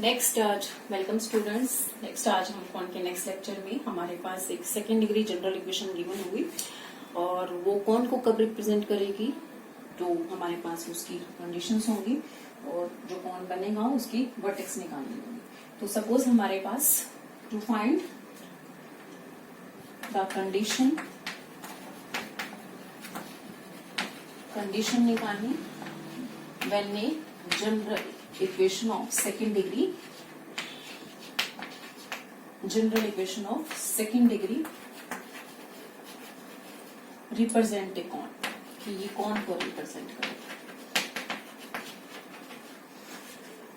Next आज welcome students. Next आज हम कौन के नेक्स्ट लेक्चर में हमारे पास एक second degree general equation given होगी और वो कौन को कब रिप्रेजेंट करेगी, जो हमारे पास उसकी कंडीशंस होंगी और जो कौन बनेगा उसकी वर्टेक्स निकालनी होगी। तो सपोज हमारे पास टू फाइंड द कंडीशन निकालनी when a general equation of second degree represent a कौन, कि ये कौन को रिप्रेजेंट करे।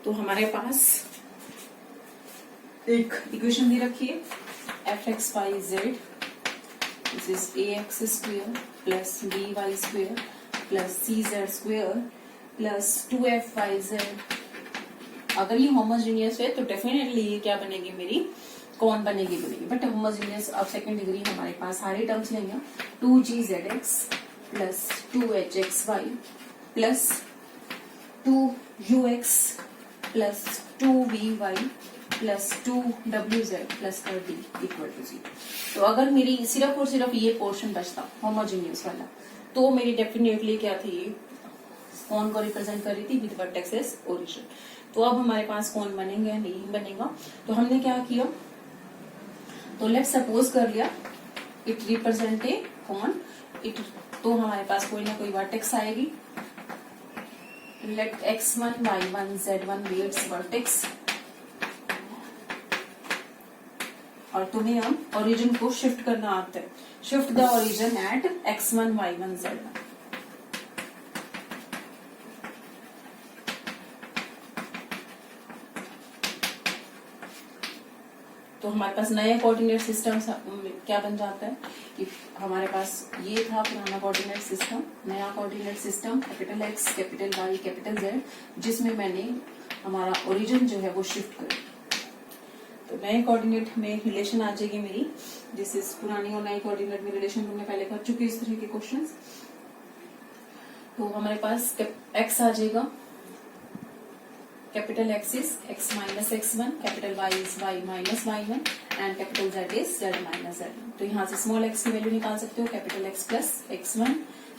तो हमारे पास एक इक्वेशन दे रखी है f(x,y,z) this is ax square plus by square plus cz square plus 2f(y,z). अगर ये होमोजीनियस है तो डेफिनेटली ये क्या बनेगी, मेरी कौन बनेगी। बट होमोजीनियस अब सेकंड डिग्री हमारे पास सारे टर्म्स लेंगे 2gzx plus 2hxy plus 2ux plus 2vy plus 2wz plus d equal to 0। तो अगर मेरी सिर्फ और सिर्फ ये पोर्शन बचता होमोजीनियस वाला तो मेरी डेफिनेटली क्या थी, कौन को रिप्रेजेंट कर रही थी विद वर्टेक्स एज ओरिजिन। तो अब हमारे पास कौन बनेंगे नहीं बनेगा। तो हमने क्या किया, तो लेट्स सपोज कर लिया इट रिप्रेजेंट ए कौन इट, तो हमारे पास कोई ना कोई वर्टेक्स आएगी। Late x1 y1 z1 B it's vertex और तुम्हें हम ओरिजिन को शिफ्ट करना आता है। Shift the origin at x1 y1 z1। तो हमारे पास नया कोऑर्डिनेट सिस्टम क्या बन जाता है कि हमारे पास ये था पुराना कोऑर्डिनेट सिस्टम, नया coordinate system capital X capital Y capital Z, जिसमें मैंने हमारा ओरिजिन जो है वो शिफ्ट कर। तो नए कोऑर्डिनेट में रिलेशन आ जाएगी मेरी, दिस इज पुरानी और नई कोऑर्डिनेट में रिलेशन हमने पहले कर चुके इस तरह के क्वेश्चंस। तो हमारे पास X आ जाएगा, capital X is x minus x1, capital Y is y minus y1 and capital Z is z minus z1। तो यहाँ से स्मॉल x की वैल्यू निकाल सकते हो, capital X plus x1,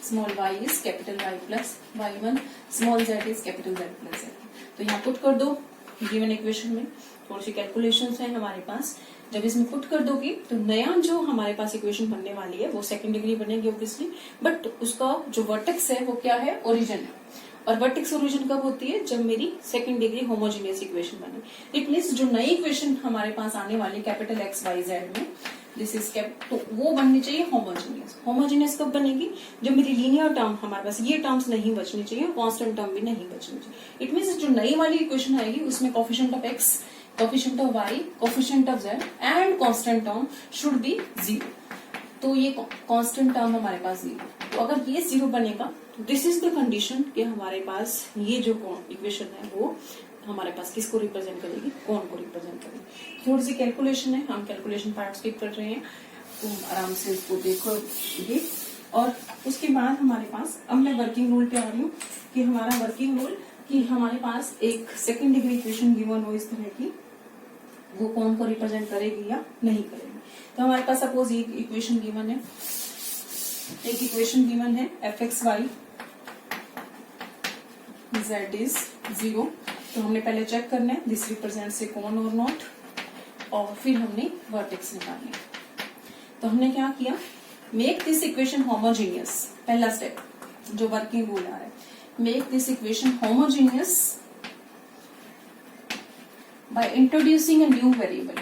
small y is capital Y plus y1, small z is capital Z plus z। तो यहाँ put कर दो गिवन इक्वेशन में। थोड़ी सी कैलकुलेशंस है हमारे पास, जब इसमें पुट कर दोगी तो नया जो हमारे पास इक्वेशन बनने वाली है वो सेकंड डिग्री बनेगी ऑब्वियसली, बट उसका जो वर्टेक्स है वो क्या है, ओरिजिन है। और वर्टेक्स ओरिजिन कब होती है, जब मेरी सेकंड डिग्री होमोजीनियस इक्वेशन बने। इट मीन्स जो नई इक्वेशन हमारे पास आने वाली कैपिटल एक्स वाई जेड में दिस इज तो वो बननी चाहिए होमोजीनियस। होमोजीनियस कब बनेगी, जब मेरी लीनियर टर्म हमारे पास ये टर्म्स नहीं बचनी चाहिए, कांस्टेंट टर्म भी नहीं बचनी चाहिए। इट मीन्स जो नई वाली इक्वेशन आएगी उसमें coefficient of X, coefficient of Y, coefficient of Z and constant term should be 0। तो ये कांस्टेंट टर्म हमारे पास 0। तो अगर ये 0 बनेगा तो दिस इज द कंडीशन कि हमारे पास ये जो इक्वेशन है वो हमारे पास किसको रिप्रेजेंट करेगी, कौन को रिप्रेजेंट करेगी। थोड़ी सी कैलकुलेशन है, हम कैलकुलेशन पार्ट स्किप कर रहे हैं, तुम आराम से उसको देखोगे। और उसके बाद हमारे पास अब मैं वर्किंग रूल पे आ रही हूँ कि हमारा वर्किंग रूल कि हमारे पास एक सेकेंड डिग्री इक्वेशन गिवन हो इस तरह की, वो कौन को रिप्रेजेंट करेगी या नहीं करेगी। तो हमारे पास सपोज एक इक्वेशन गिवन है, एक इक्वेशन गिवन है f(x,y) z is 0। तो हमने पहले चेक करना है दिस रिप्रेजेंट्स ए कौन और नॉट, और फिर हमने वर्टेक्स निकालने। तो हमने क्या किया, मेक दिस इक्वेशन होमोजीनियस। पहला स्टेप जो वर्किंग रूल आ रहा है, make this equation homogeneous by introducing a new variable.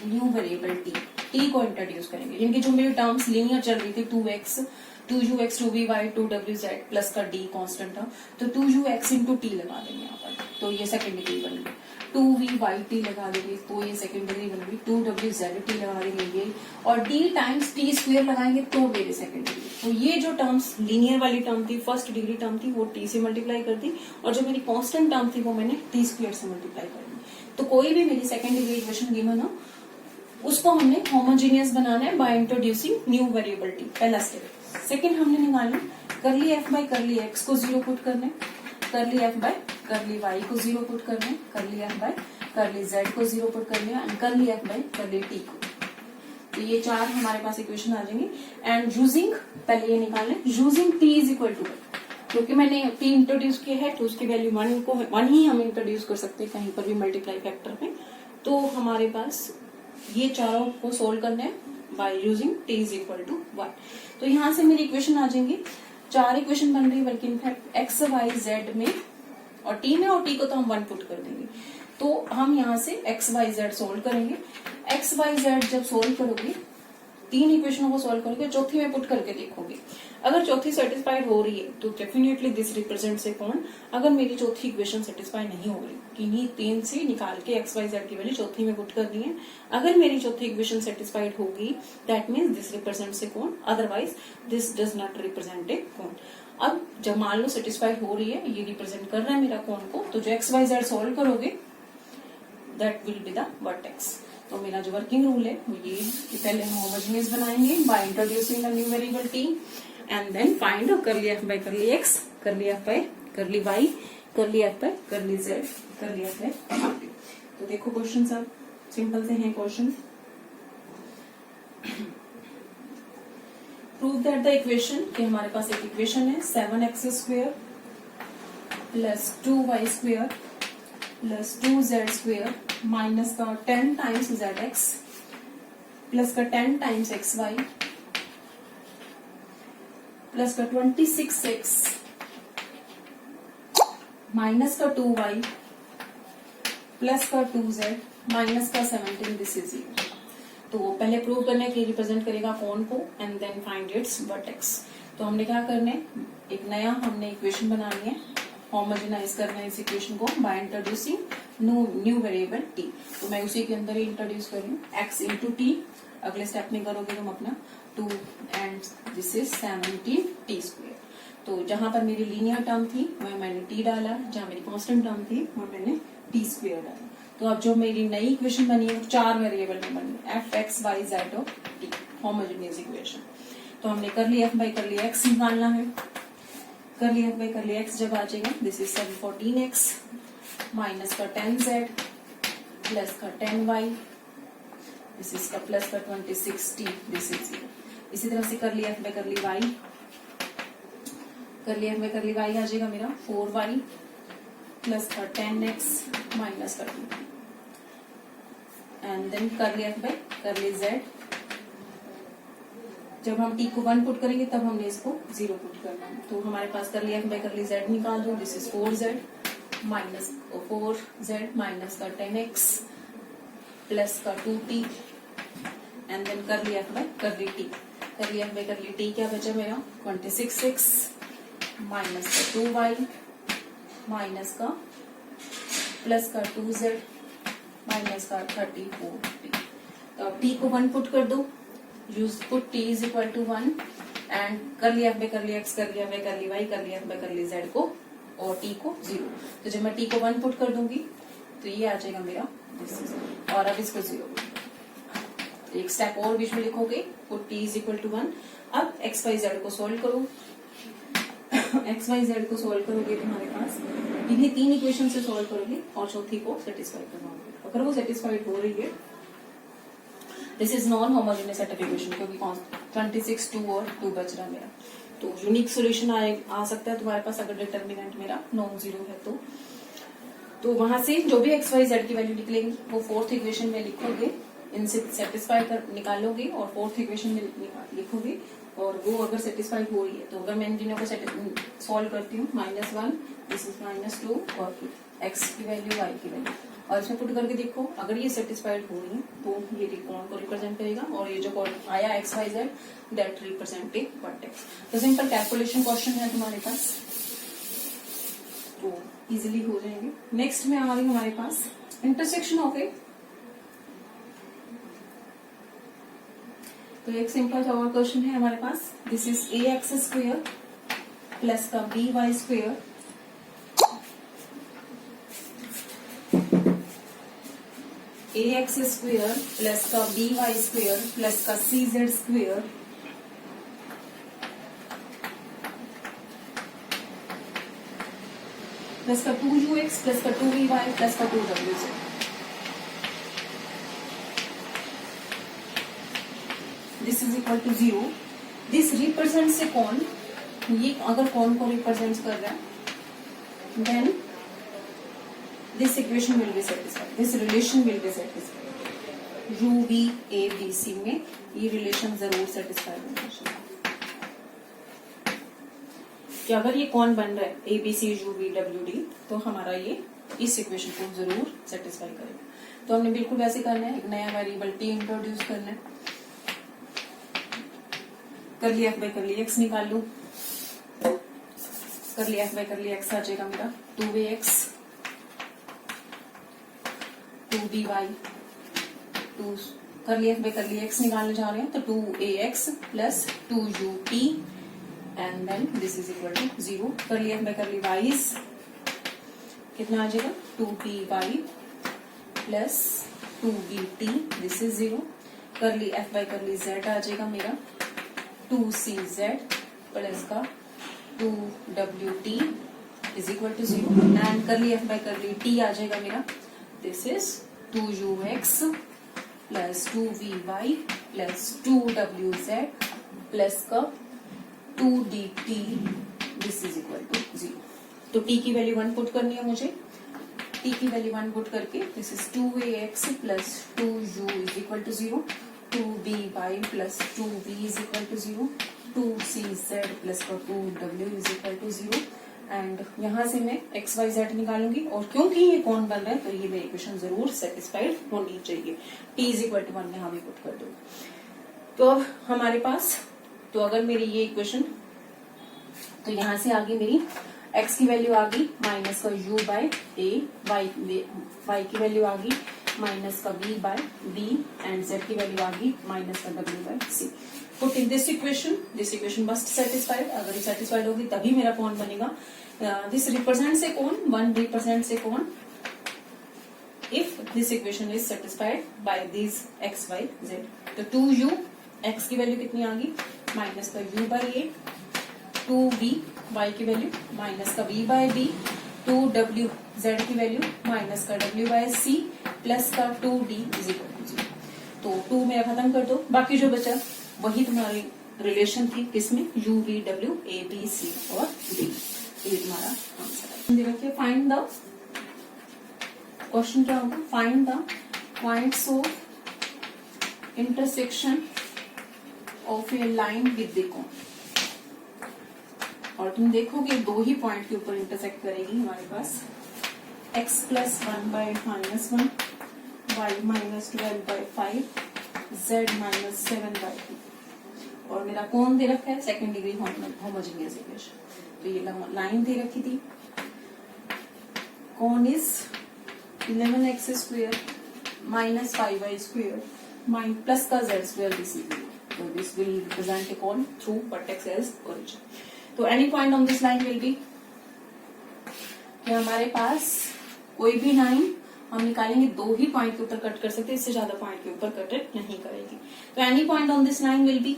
New variable T को इंट्रोड्यूस करेंगे, इनकी जो मेरी टर्म्स लीनियर चल रही थी 2x 2ux 2vy 2wz plus का डी कांस्टेंट टर्म, तो 2ux इंटू टी लगा देंगे यहाँ पर, तो ये सेकेंड डिग्री बनेगी। 2vy टी लगा देंगे तो ये सेकेंड डिग्री बनेगी। 2wz टी लगा देंगे ये, और डी टाइम्स टी स्क्वायर लगाएंगे तो मेरे सेकेंड डिग्री। तो ये जो टर्म्स लीनियर वाली टर्म थी, फर्स्ट डिग्री टर्म थी, वो टी से मल्टीप्लाई कर दी, और जो मेरी कांस्टेंट टर्म थी वो मैंने टी स्क्वायर से मल्टीप्लाई कर दी। तो कोई भी मेरी सेकेंड डिग्री इक्वेशन गिवन हो उसको हमने होमोजीनियस बनाना है by introducing new variable T, पहला स्टेप। सेकेंड हमने निकालना करली एफ बाई करली एक्स को 0 पुट करने, करली एफ बाई करली वाई को 0 पुट करने, करली एफ बाई करली जेड को 0 पुट करने एंड करली एफ बाई करली टी को। तो ये 4 हमारे पास इक्वेशन आ जाएंगी एंड यूजिंग, पहले ये निकालने using T is equal to, क्योंकि मैंने टी इंट्रोड्यूस किया है तो उसकी वैल्यू 1 ही हम इंट्रोड्यूस कर सकते हैं कहीं पर भी मल्टीप्लाई फैक्टर में। तो हमारे पास ये चारों को सोल्व करने हैं by using T is equal to 1। तो यहाँ से मेरी इक्वेशन आ जाएंगी, 4 इक्वेशन बन रही है बल्कि इनफैक्ट एक्स वाई जेड में और टी में, और टी को तो हम 1 पुट कर देंगे। तो हम यहाँ से एक्स वाई जेड सोल्व करेंगे। एक्स वाई जेड जब सोल्व करोगे, 3 इक्वेशनों को सोल्व करोगे, चौथी में पुट करके देखोगे, अगर चौथी सेटिस्फाइड हो रही है तो डेफिनेटली दिस रिप्रेजेंट्स ए कौन। अगर मेरी चौथी इक्वेशन सेटिस्फाई नहीं हो रही, किन्हीं 3 से निकाल के एक्स वाई जेड की वैल्यू चौथी में पुट करनी है। अगर मेरी चौथी इक्वेशन सेटिस्फाइड होगी दैट मीन्स दिस रिप्रेजेंट्स ए कौन, otherwise this does not represent a कौन। अब जब मान लो सेटिस्फाइड हो रही है, ये रिप्रेजेंट कर रहा है मेरा कौन को, तो जो एक्स वाई जेड सोल्व करोगे that will be the vertex. तो मेरा जो वर्किंग रूल है वो ये कि पहले हम होमोजेनियस बनाएंगे by introducing the new variable T and then find curly F by curly X, curly F by curly Y, curly F by curly Z, curly F by T. तो देखो question सब सिंपल से हैं question. Prove that the equation, कि हमारे पास एक equation है 7x² plus 2y² plus 2z² minus का 10 टाइम्स zx प्लस का 10 टाइम्स xy प्लस का 26x माइनस का 2y प्लस का 2z माइनस का 17, दिस इज 0। तो पहले प्रूव करने के रिप्रेजेंट करेगा कौन को and then find its vertex. तो हमने क्या करना है, एक नया हमने इक्वेशन बनानी है, होमोजेनाइज करना है इस इक्वेशन को by introducing new variable T. तो मैं उसी के अंदर ही इंट्रोड्यूस कर रही हूँ एक्स इंटू टी। अगले स्टेप में करोगे तुम अपना 2 एंड दिस इज 17t²। तो जहां पर मेरी लीनियर टर्म थी वह मैंने टी डाला, जहां मेरी कांस्टेंट टर्म थी वह मैंने t² डाला। तो अब जो मेरी नई इक्वेशन बनी है वो 4 वेरिएबल में बनी है, एफ एक्स वाई जेड और टी, होमोजेनियस इक्वेशन। तो हमने कर लिया एफ बाई कर लिया एक्स निकालना है, कर लिया एफ बाई कर लिया एक्स जब आ जाएगा दिस इज 714x माइनस का 10z प्लस का 10y, दिस इज का प्लस का 26t, दिस इज 0। इसी तरह से कर लिया एफ बाई कर ली वाई, कर लिया एफ बाई कर ली वाई आ जाएगा मेरा 4y प्लस का 10x माइनस का 2 एंड देन कर लिया एफ बाई कर ली जेड। जब हम टी को 1 पुट करेंगे तब हमने इसको 0 पुट करना है। तो हमारे पास कर लिया एफ बाई कर ली जेड निकाल दो, this is 4z minus 4z minus का 10x प्लस का 2t एंड देन कर लिया एफ बाई कर ली टी। कर लिया एफ बाई कर ली टी क्या बचा मेरा 26x माइनस का 2y माइनस का प्लस का 2z माइनस का 34t। तो अब t को 1 पुट कर दो, use put t is equal to 1 and कर लिया एफ बाई कर लिया एक्स, कर लिया एफ बाई कर ली वाई, कर लिया एफ बाई कर ली जेड को और t को 0। तो जब मैं t को 1 पुट कर दूंगी तो ये आ जाएगा मेरा दिस इज, और अब इसको 0। एक स्टेप और बीच में लिखोगे, put t is equal to 1। अब एक्स वाई जेड को सोल्व करो, एक्स वाई जेड को सोल्व करोगे तुम्हारे पास इन्हीं 3 इक्वेशन से सोल्व करोगे और चौथी को सेटिस्फाई करवाओगे। अगर वो सेटिस्फाइड हो रही है this is non homogeneous set of equation, क्योंकि 26 2 और 2 बच रहा मेरा। तो यूनिक सोल्यूशन आ सकता है तुम्हारे पास अगर डिटर्मिनेंट मेरा नॉन जीरो है तो वहां से जो भी एक्स वाई जेड की वैल्यू निकलेगी वो 4th इक्वेशन में लिखोगे, इनसे सेटिस्फाई कर निकालोगे और 4th इक्वेशन में लिखोगे और वो अगर सेटिस्फाइड हो रही है तो अगर मैं इन तीनों को सॉल्व करती हूँ -1 दिस इज -2 और एक्स की वैल्यू वाई की वैल्यू और इसमें पुट करके देखो अगर ये सेटिस्फाइड हो रही है तो ये कौन को रिप्रेजेंट करेगा और ये जो आया x y z that represent a vertex. तो सिंपल कैलकुलेशन क्वेश्चन है तुम्हारे पास तो इजीली हो जाएंगे। नेक्स्ट में आ रही हमारे पास इंटरसेक्शन ऑफ ए, तो एक सिंपल सा और क्वेश्चन है हमारे पास, this is a x square plus का बी वाई स्क्वेयर ए एक्स स्क्वेयर प्लस का बी वाई स्क्वेयर प्लस का सी जेड स्क्वेयर प्लस का 2ux प्लस का 2vy प्लस का 2wz। This is equal to 0। This represent से कौन, ये अगर कौन को रिप्रेजेंट कर रहा है then this equation will be satisfied, this relation will be satisfied. U v a b c में ये रिलेशन जरूर सेटिस्फाइड होना चाहिए कि अगर ये कौन बन रहा है a b c u v डब्ल्यू डी तो हमारा ये इस इक्वेशन को जरूर सेटिस्फाई करेगा। तो हमने बिल्कुल वैसे करना है, एक नया वेरिएबल टी इंट्रोड्यूस करना है। कर लिया एफ बाई कर लिया एक्स निकाल लू, कर लिया एफ बाई कर लिया एक्स आ जाएगा मेरा 2ax 2by 2, कर लिया एफ बाई कर लिया एक्स निकालने जा रहे हैं तो 2ax plus 2ut and then this is equal to 0। कर लिया एफ बाई कर लिया y कितना आ जाएगा 2by plus 2bt, this is 0। कर ली एफ बाई कर ली z आ जाएगा मेरा 2cz प्लस का 2wt is equal to 0 and कर ली एफ बाई कर ली t आ जाएगा मेरा, this is 2ux plus 2vy plus 2wz plus का 2dt, this is equal to 0। तो t की वैल्यू 1 पुट करनी है मुझे, t की वैल्यू 1 पुट करके this is 2ax plus 2u is equal to 0, 2by plus 2v is equal to 0, 2cz plus का 2w is equal to 0 and यहां से मैं x y z निकालूंगी और क्योंकि ये कौन बन रहा है तो ये मेरी इक्वेशन जरूर सेटिस्फाइड होनी चाहिए। t इज इक्वल टू 1 यहां भी पुट कर दो। तो अब हमारे पास, तो अगर मेरी ये इक्वेशन, तो यहां से आगे मेरी x की वैल्यू आ गई माइनस का u बाय a, y की वैल्यू आ गई माइनस का v by b and z की वैल्यू आ गई माइनस का w by c। Put in this equation must satisfied, अगर ये सेटिस्फाइड होगी तभी मेरा कौन बनेगा। दिस रिप्रेजेंट से कौन, 1 रिप्रेजेंट से कौन, if this equation is satisfied by this x y z। तो 2u x की वैल्यू कितनी आ गई माइनस का u by a, 2v y की वैल्यू माइनस का v by b, 2w z की वैल्यू माइनस का w बाय c प्लस का 2d इज इक्वल टू 0। तो 2 मेरा खत्म कर दो, बाकी जो बचा वही तुम्हारी रिलेशन थी किसमें, u v w a b c और d, ये तुम्हारा आंसर है। दे रखिए फाइंड द, क्वेश्चन क्या होगा, find the points of intersection of A line with the cone. और तुम देखोगे दो ही पॉइंट के ऊपर इंटरसेक्ट करेगी हमारे पास, x plus 1 by minus 1, y minus 12 by 5, z minus 7 by 2 और मेरा कौन दे रखा है सेकंड डिग्री होमोजेनियस इक्वेशन। तो ये लाइन दे रखी थी, कौन is 11x square minus 5y square plus का z स्क्वायर दिस इज, तो दिस विल रिप्रेजेंट ए कौन थ्रू वर्टेक्स एज ओरिजिन। तो any point on this line will be, हमारे पास कोई भी लाइन हम निकालेंगे दो ही पॉइंट के ऊपर कट कर सकते हैं, इससे ज्यादा पॉइंट के ऊपर कट नहीं करेगी। तो any point on this line will be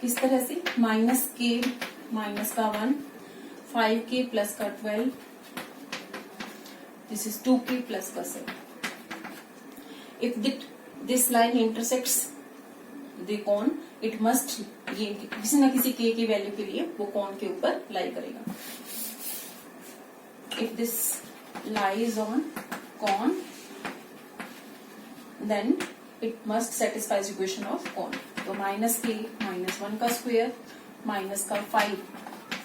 किस तरह से, माइनस के माइनस का 1, 5k प्लस का 12, दिस इज 2k प्लस का 7। If this line intersects the cone it must, ये किसी न किसी k की वैल्यू के लिए वो कोन के ऊपर लाई करेगा। If this lies on cone then it must satisfies equation of cone. तो माइनस के माइनस 1 का स्क्वायर माइनस का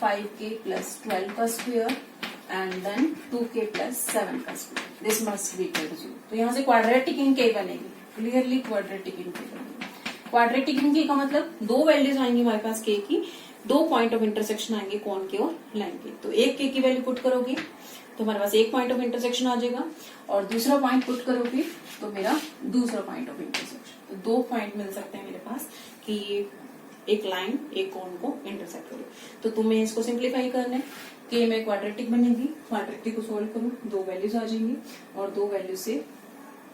5k प्लस 12 का square and then 2k plus 7 का square, this must be equal to 0। तो यहाँ से क्वाड्रेटिक इन k बनेगी, क्लियरली क्वाड्रेटिक इन k बनेगी। क्वाड्रेटिक इन k का मतलब दो वैल्यूज आएंगी हमारे पास k की, दो पॉइंट ऑफ इंटरसेक्शन आएंगे कोन के और लाइन के। तो एक k की वैल्यू पुट करोगे तो हमारे पास एक पॉइंट ऑफ इंटरसेक्शन आ जाएगा और दूसरा पॉइंट पुट करोगे तो मेरा दूसरा पॉइंट ऑफ इंटरसेक्शन। तो दो पॉइंट मिल सकते हैं मेरे पास कि एक लाइन एक कोन को इंटरसेक्ट करे। तो तुम्हें इसको सिंप्लीफाई करना है, k में क्वाड्रेटिक बनेगी, क्वाड्रेटिक को सोल्व करो, दो वैल्यूज आ जाएंगी और दो वैल्यू से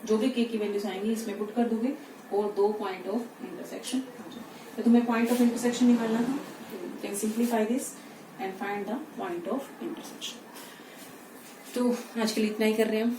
जो भी k की वैल्यूज आएंगी इसमें पुट कर दोगे और दो पॉइंट ऑफ इंटरसेक्शन आ जाएंगे। तो तुम्हें पॉइंट ऑफ इंटरसेक्शन निकालना था, can simplify this and find the point of intersection. तो आज के लिए इतना ही कर रहे हैं हम।